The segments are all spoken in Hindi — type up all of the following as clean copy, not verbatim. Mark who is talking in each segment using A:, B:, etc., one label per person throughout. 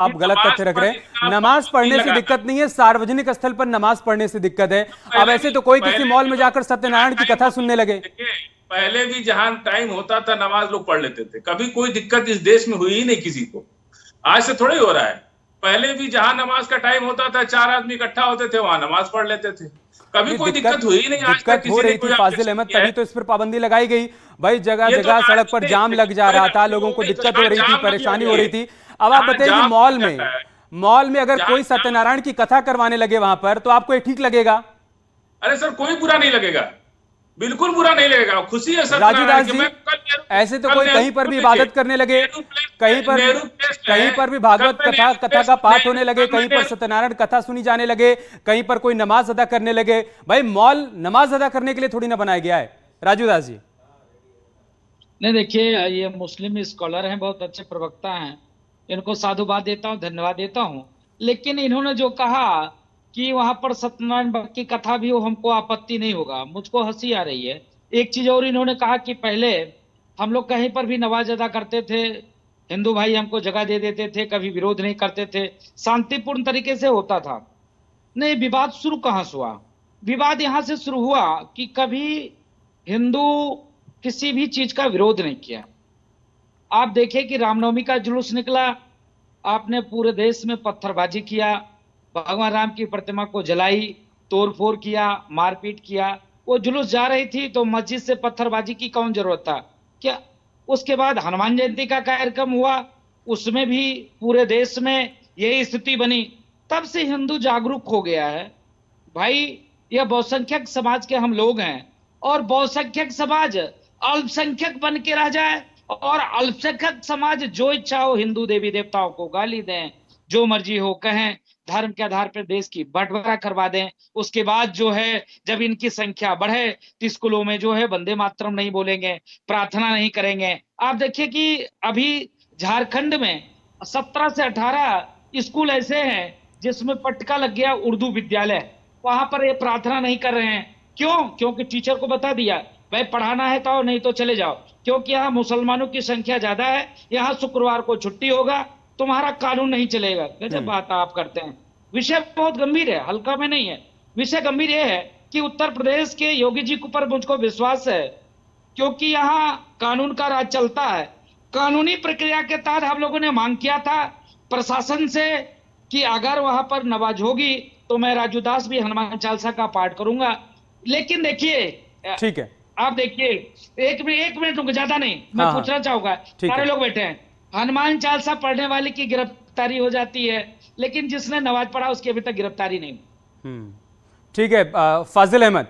A: आप गलत तथ्य रख रहे हैं। नमाज पढ़ने से दिक्कत नहीं है, सार्वजनिक स्थल पर नमाज पढ़ने से दिक्कत है। अब ऐसे तो कोई किसी मॉल में जाकर सत्यनारायण की कथा सुनने लगे।
B: पहले भी जहां टाइम होता था नमाज लोग पढ़ लेते थे, कभी कोई दिक्कत इस देश में हुई ही नहीं किसी को। आज से थोड़ी हो रहा है। पहले भी जहां नमाज का टाइम होता था 4 आदमी इकट्ठा होते थे, वहां नमाज पढ़ लेते थे, कभी कोई दिक्कत हुई नहीं। आज तक
A: हो रही थी फाजिल अहमद, तभी तो इस पर पाबंदी लगाई गई भाई। जगह जगह सड़क पर जाम लग जा रहा था, लोगों को दिक्कत हो रही थी, परेशानी हो रही थी। अब आप बताइए, मॉल में अगर कोई सत्यनारायण की कथा करवाने लगे वहां पर, तो आपको ये ठीक लगेगा?
B: अरे सर, कोई बुरा नहीं लगेगा, बिल्कुल बुरा नहीं लगेगा, खुशी है।
A: राजू दास जी, ऐसे तो कोई कहीं पर भी इबादत करने लगे, कहीं पर भी भागवत कथा का पाठ होने लगे, कहीं पर सत्यनारायण कथा सुनी जाने लगे, कहीं पर कोई नमाज अदा करने लगे। भाई मॉल नमाज अदा करने के लिए थोड़ी ना बनाया गया है। राजू दास जी,
C: नहीं देखिए, ये मुस्लिम स्कॉलर हैं, बहुत अच्छे प्रवक्ता हैं, इनको साधुवाद देता हूँ, धन्यवाद देता हूँ। लेकिन इन्होंने जो कहा कि वहां पर सत्यनारायण भक्त की कथा भी हो, हमको आपत्ति नहीं होगा, मुझको हंसी आ रही है। एक चीज और इन्होंने कहा कि पहले हम लोग कहीं पर भी नमाज अदा करते थे, हिंदू भाई हमको जगह दे देते थे, कभी विरोध नहीं करते थे, शांतिपूर्ण तरीके से होता था। नहीं, विवाद शुरू कहां से हुआ? विवाद यहां से शुरू हुआ कि कभी हिंदू किसी भी चीज का विरोध नहीं किया। आप देखिए कि रामनवमी का जुलूस निकला, आपने पूरे देश में पत्थरबाजी किया, भगवान राम की प्रतिमा को जलाई, तोड़फोड़ किया, मारपीट किया। वो जुलूस जा रही थी तो मस्जिद से पत्थरबाजी की कौन जरूरत था क्या? उसके बाद हनुमान जयंती का कार्यक्रम हुआ, उसमें भी पूरे देश में यही स्थिति बनी। तब से हिंदू जागरूक हो गया है। भाई, यह बहुसंख्यक समाज के हम लोग हैं, और बहुसंख्यक समाज अल्पसंख्यक बन के रह जाए, और अल्पसंख्यक समाज जो इच्छा हो हिंदू देवी देवताओं को गाली दें, जो मर्जी हो कहें, धर्म के आधार पर देश की बंटवारा करवा दें। उसके बाद जो है, जब इनकी संख्या बढ़े तो स्कूलों में जो है वंदे मातरम नहीं बोलेंगे, प्रार्थना नहीं करेंगे। आप देखिए कि अभी झारखंड में 17 से 18 स्कूल ऐसे हैं जिसमें पटका लग गया उर्दू विद्यालय, वहां पर ये प्रार्थना नहीं कर रहे हैं। क्यों? क्योंकि टीचर को बता दिया, भाई पढ़ाना है तो नहीं तो चले जाओ, क्योंकि यहाँ मुसलमानों की संख्या ज्यादा है, यहाँ शुक्रवार को छुट्टी होगा, तुम्हारा कानून नहीं चलेगा। गजब बात आप करते हैं। विषय बहुत गंभीर है, हल्का में नहीं है। विषय गंभीर यह है कि उत्तर प्रदेश के योगी जी के ऊपर मुझको विश्वास है, क्योंकि यहाँ कानून का राज चलता है। कानूनी प्रक्रिया के तहत हम लोगों ने मांग किया था प्रशासन से कि अगर वहां पर नमाज होगी तो मैं राजू दास भी हनुमान चालीसा का पाठ करूंगा। लेकिन देखिए,
A: ठीक है,
C: आप देखिए, एक मिनट रुक, ज्यादा नहीं, मैं पूछना चाहूंगा, सारे लोग बैठे हैं। हनुमान चालीसा पढ़ने वाले की गिरफ्तारी हो जाती है, लेकिन जिसने नमाज पढ़ा उसकी अभी तक गिरफ्तारी नहीं।
A: ठीक है। फाजिल अहमद,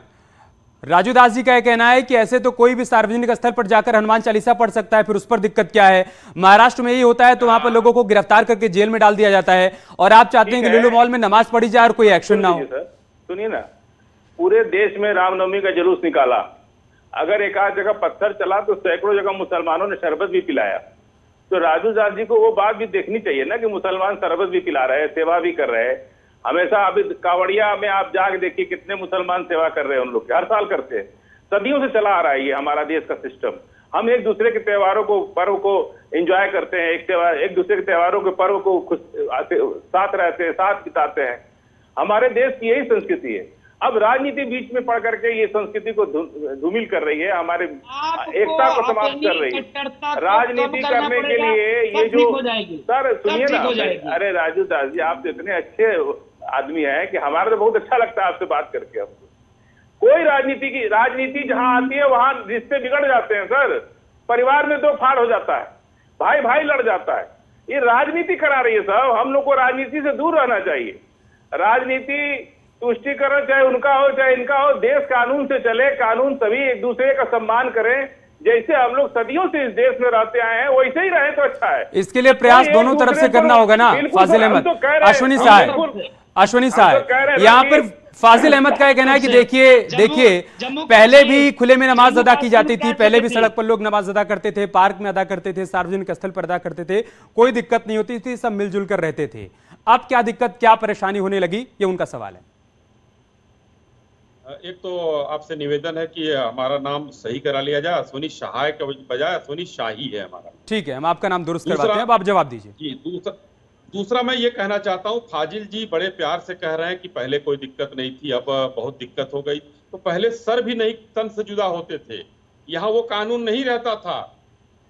A: राजू दास जी का यह कहना है कि ऐसे तो कोई भी सार्वजनिक स्थल पर जाकर हनुमान चालीसा पढ़ सकता है, फिर उस पर दिक्कत क्या है? महाराष्ट्र में यही होता है तो वहां पर लोगों को गिरफ्तार करके जेल में डाल दिया जाता है, और आप चाहते हैं कि लुलु मॉल में नमाज पढ़ी जाए और कोई एक्शन ना हो।
D: सुनिए ना, पूरे देश में रामनवमी का जुलूस निकाला, अगर एक आध जगह पत्थर चला तो सैकड़ों जगह मुसलमानों ने शरबत भी पिलाया। तो राजू दास जी को वो बात भी देखनी चाहिए ना कि मुसलमान शरबत भी पिला रहे हैं, सेवा भी कर रहे हैं। हमेशा अभी कावड़िया में आप जाके देखिए कितने मुसलमान सेवा कर रहे हैं, उन लोग हर साल करते हैं, सदियों से चला आ रहा है ये हमारा देश का सिस्टम। हम एक दूसरे के त्योहारों को, पर्व को एंजॉय करते हैं, एक दूसरे के त्योहारों के पर्व को साथ रहते हैं, साथ बिताते हैं। हमारे देश की यही संस्कृति है। अब राजनीति बीच में पड़ करके ये संस्कृति को धूमिल कर रही है, हमारे एकता को समाप्त कर रही है। राजनीति करने के लिए ये जो, सर सुनिए ना, अरे राजू दास जी, आप तो इतने अच्छे आदमी हैं कि हमारा तो बहुत अच्छा लगता है आपसे बात करके। हमको कोई राजनीति जहां आती है वहां रिश्ते बिगड़ जाते हैं सर, परिवार में दो फाड़ हो जाता है, भाई भाई लड़ जाता है। ये राजनीति करा रही है साहब, हम लोग को राजनीति से दूर रहना चाहिए। राजनीति तुष्टिकरण चाहे उनका हो चाहे इनका हो, देश कानून से चले, कानून सभी एक दूसरे का सम्मान करें। जैसे हम लोग सदियों से इस देश में रहते आए हैं वैसे ही रहे तो अच्छा है।
A: इसके लिए प्रयास दोनों तरफ से करना होगा ना फाजिल अहमद। अश्विनी साहब, यहाँ पर फाजिल अहमद का यह कहना है कि देखिए पहले भी खुले में नमाज अदा की जाती थी, पहले भी सड़क पर लोग नमाज अदा करते थे, पार्क में अदा करते थे, सार्वजनिक स्थल पर अदा करते थे, कोई दिक्कत नहीं होती थी, सब मिलजुल कर रहते थे। अब क्या दिक्कत, क्या परेशानी होने लगी, ये उनका सवाल है।
E: एक तो आपसे निवेदन है कि हमारा नाम सही करा लिया जाए, अश्विनी शाह के बजाय अश्विनी शाही है हमारा।
A: ठीक है, हम आपका नाम दुरुस्त करवाते हैं, अब आप जवाब दीजिए।
E: जी, दूसरा मैं ये कहना चाहता हूँ, फाजिल जी बड़े प्यार से कह रहे हैं कि पहले कोई दिक्कत नहीं थी, अब बहुत दिक्कत हो गई। तो पहले सर भी नहीं तन से जुदा होते थे, यहाँ वो कानून नहीं रहता था,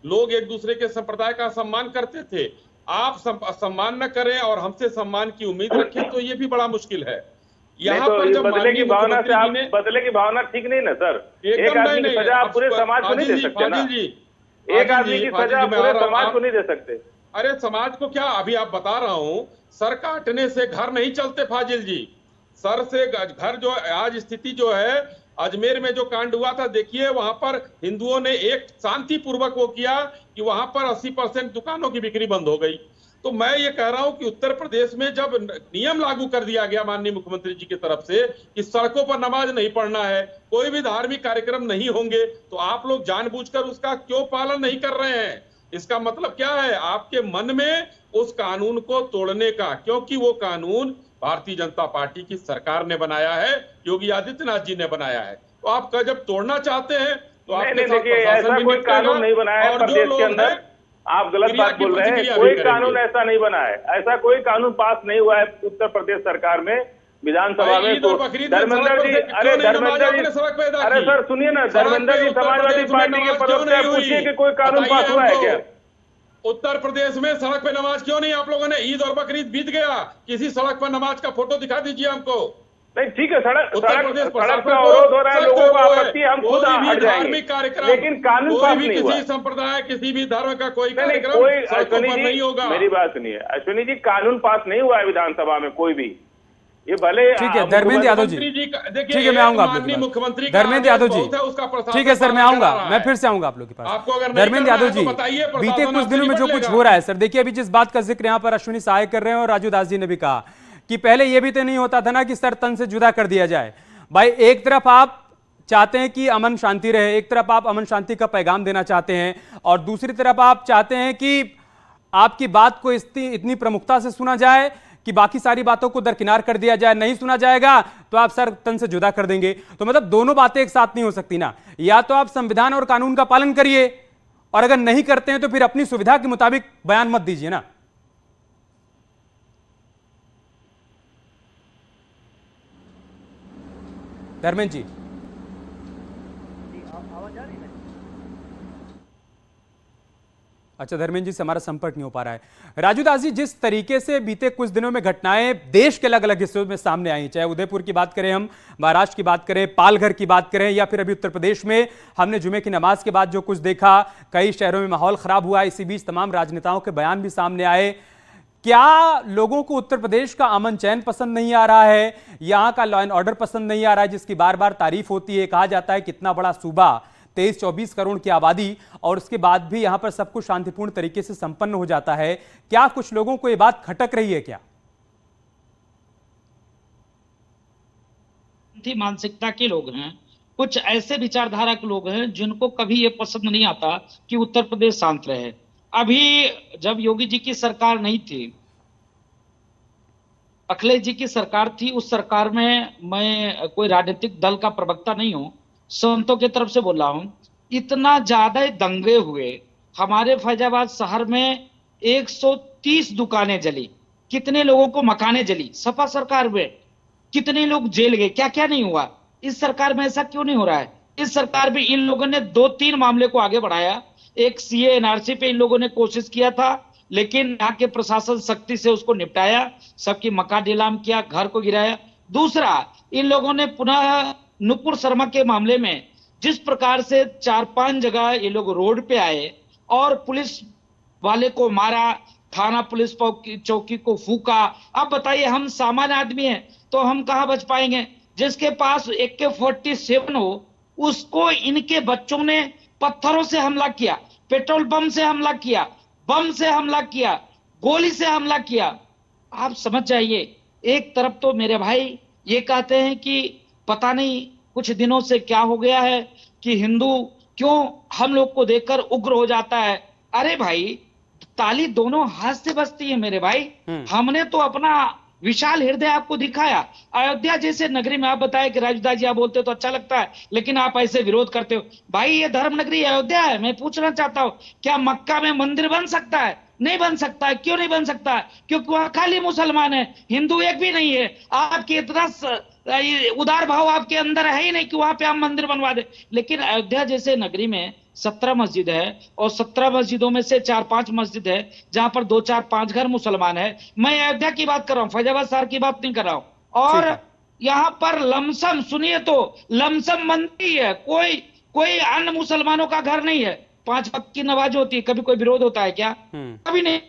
E: लोग एक दूसरे के संप्रदाय का सम्मान करते थे। आप सम्मान न करें और हमसे सम्मान की उम्मीद रखें तो ये भी बड़ा मुश्किल है। यहाँ
D: तो
E: पर जब
D: बदले की भावना से आप बदले की भावना ठीक नहीं ना सर। एक आदमी की सजा आप पूरे समाज को नहीं दे सकते ना। एक आदमी की सजा पूरे समाज को नहीं दे सकते।
E: अरे समाज को क्या, अभी आप बता रहा हूं, सर काटने से घर नहीं चलते फाजिल जी। सर से घर जो आज स्थिति जो है, अजमेर में जो कांड हुआ था, देखिए वहां पर हिंदुओं ने एक शांतिपूर्वक वो किया कि वहां पर 80% दुकानों की बिक्री बंद हो गई। तो मैं ये कह रहा हूं कि उत्तर प्रदेश में जब नियम लागू कर दिया गया माननीय मुख्यमंत्री जी की तरफ से कि सड़कों पर नमाज नहीं पढ़ना है, कोई भी धार्मिक कार्यक्रम नहीं होंगे, तो आप लोग जानबूझकर उसका क्यों पालन नहीं कर रहे हैं? इसका मतलब क्या है? आपके मन में उस कानून को तोड़ने का, क्योंकि वो कानून भारतीय जनता पार्टी की सरकार ने बनाया है, योगी आदित्यनाथ जी ने बनाया है। तो आप जब तोड़ना चाहते हैं तो आपके साथ प्रशासन भी
D: कोई कानून नहीं बनाया है प्रदेश के अंदर। आप गलत बात बोल रहे हैं। कोई कानून ऐसा नहीं बना है, ऐसा कोई कानून पास नहीं हुआ है उत्तर प्रदेश सरकार में, विधानसभा में। तो धर्मेंद्र जी, अरे धर्मेंद्र जी, अरे सर सुनिए ना, धर्मेंद्र जी समाजवादी पार्टी के प्रवक्ता पूछिए कि कोई कानून पास हुआ है क्या?
E: उत्तर प्रदेश में सड़क पे नमाज क्यों नहीं? आप लोगों ने, ईद और बकरीद बीत गया, किसी सड़क पर नमाज का फोटो दिखा दीजिए हमको।
D: नहीं ठीक है, सड़क पे अवरोध हो रहा है, लोगों को आपत्ति, हम खुद हट जाएंगे, लेकिन कानून पास नहीं हुआ।
E: किसी संप्रदाय, किसी भी धर्म का कोई कार्यक्रम
D: सड़कों पर नहीं होगा। मेरी बात सुनिए अश्विनी जी, कानून पास नहीं हुआ है विधानसभा में कोई भी। ये भले
A: ठीक है धर्मेंद्र यादव जी, ठीक है मैं आऊंगा आप लोग के पास। धर्मेंद्र यादव जी, ठीक है सर मैं आऊंगा, मैं फिर से आऊंगा आप लोग के पास। धर्मेंद्र यादव जी, बीते कुछ दिनों में जो कुछ हो रहा है सर, देखिए अभी जिस बात का जिक्र यहाँ पर अश्विनी सहाय कर रहे हैं और राजू दास जी ने भी कहा कि पहले ये भी तो नहीं होता था ना कि सर तन से जुदा कर दिया जाए। भाई एक तरफ आप चाहते हैं कि अमन शांति रहे, एक तरफ आप अमन शांति का पैगाम देना चाहते हैं, और दूसरी तरफ आप चाहते हैं कि आपकी बात को इतनी प्रमुखता से सुना जाए कि बाकी सारी बातों को दरकिनार कर दिया जाए। नहीं सुना जाएगा तो आप सर तन से जुदा कर देंगे। तो मतलब दोनों बातें एक साथ नहीं हो सकती ना। या तो आप संविधान और कानून का पालन करिए, और अगर नहीं करते हैं तो फिर अपनी सुविधा के मुताबिक बयान मत दीजिए ना। धर्मेंद्र जी, अच्छा धर्मेंद्र जी से हमारा संपर्क नहीं हो पा रहा है। राजू दास जी, जिस तरीके से बीते कुछ दिनों में घटनाएं देश के अलग अलग हिस्सों में सामने आई, चाहे उदयपुर की बात करें, हम महाराष्ट्र की बात करें, पालघर की बात करें, या फिर अभी उत्तर प्रदेश में हमने जुमे की नमाज के बाद जो कुछ देखा, कई शहरों में माहौल खराब हुआ, इसी बीच तमाम राजनेताओं के बयान भी सामने आए। क्या लोगों को उत्तर प्रदेश का अमन चैन पसंद नहीं आ रहा है, यहाँ का लॉ एंड ऑर्डर पसंद नहीं आ रहा है, जिसकी बार बार तारीफ होती है? कहा जाता है कितना बड़ा सूबा, 23-24 करोड़ की आबादी, और उसके बाद भी यहां पर सब कुछ शांतिपूर्ण तरीके से संपन्न हो जाता है। क्या कुछ लोगों को यह बात खटक रही है क्या?
C: मानसिकता के लोग हैं, कुछ ऐसे विचारधारा के लोग हैं जिनको कभी ये पसंद नहीं आता कि उत्तर प्रदेश शांत रहे। अभी जब योगी जी की सरकार नहीं थी, अखिलेश जी की सरकार थी, उस सरकार में मैं कोई राजनीतिक दल का प्रवक्ता नहीं हूं, संतों की तरफ से बोल रहा हूं, इतना ज्यादा दंगे हुए। हमारे फैजाबाद शहर में 130 दुकानें जली, कितने लोगों को मकानें जली, सपा सरकार में कितने लोग जेल गए, क्या क्या नहीं हुआ। इस सरकार में ऐसा क्यों नहीं हो रहा है? इस सरकार में इन लोगों ने 2-3 मामले को आगे बढ़ाया। एक सीए एनआरसी पे इन लोगों ने कोशिश किया था, लेकिन यहाँ के प्रशासन सख्ती से उसको निपटाया, सबकी मकान नीलाम किया, घर को गिराया। दूसरा, इन लोगों ने पुनः नुपुर शर्मा के मामले में जिस प्रकार से 4-5 जगह ये लोग रोड पे आए और पुलिस वाले को मारा, थाना पुलिस चौकी को फूका। अब बताइए, हम सामान्य आदमी हैं तो हम कहां बच पाएंगे? जिसके पास AK-47 हो, उसको इनके बच्चों ने पत्थरों से हमला किया, पेट्रोल बम से हमला किया, बम से हमला किया, गोली से हमला किया। आप समझ जाइए। एक तरफ तो मेरे भाई ये कहते हैं कि पता नहीं कुछ दिनों से क्या हो गया है कि हिंदू क्यों हम लोग को देखकर उग्र हो जाता है। अरे भाई, ताली दोनों हाथ से बजती है मेरे भाई। हमने तो अपना विशाल हृदय आपको दिखाया। अयोध्या जैसे नगरी में आप बताए कि राजदास जी आप बोलते तो अच्छा लगता है, लेकिन आप ऐसे विरोध करते हो। भाई, ये धर्म नगरी अयोध्या है। मैं पूछना चाहता हूँ, क्या मक्का में मंदिर बन सकता है? नहीं बन सकता है। क्यों नहीं बन सकता है? क्योंकि वहां खाली मुसलमान है, हिंदू एक भी नहीं है। आपके इतना उदार भाव आपके अंदर है ही नहीं कि वहां पे आप मंदिर बनवा दे। लेकिन अयोध्या जैसे नगरी में 17 मस्जिद है और 17 मस्जिदों में से 4-5 मस्जिद है जहां पर 2-4-5 घर मुसलमान है। मैं अयोध्या की बात कर रहा हूँ, फैजाबाद शहर की बात नहीं कर रहा हूँ। और यहाँ पर लमसम, सुनिए तो, लमसम मंदिर है, कोई अन्य मुसलमानों का घर नहीं है। 5 वक्त की नमाज होती है, कभी कोई विरोध होता है क्या? कभी नहीं।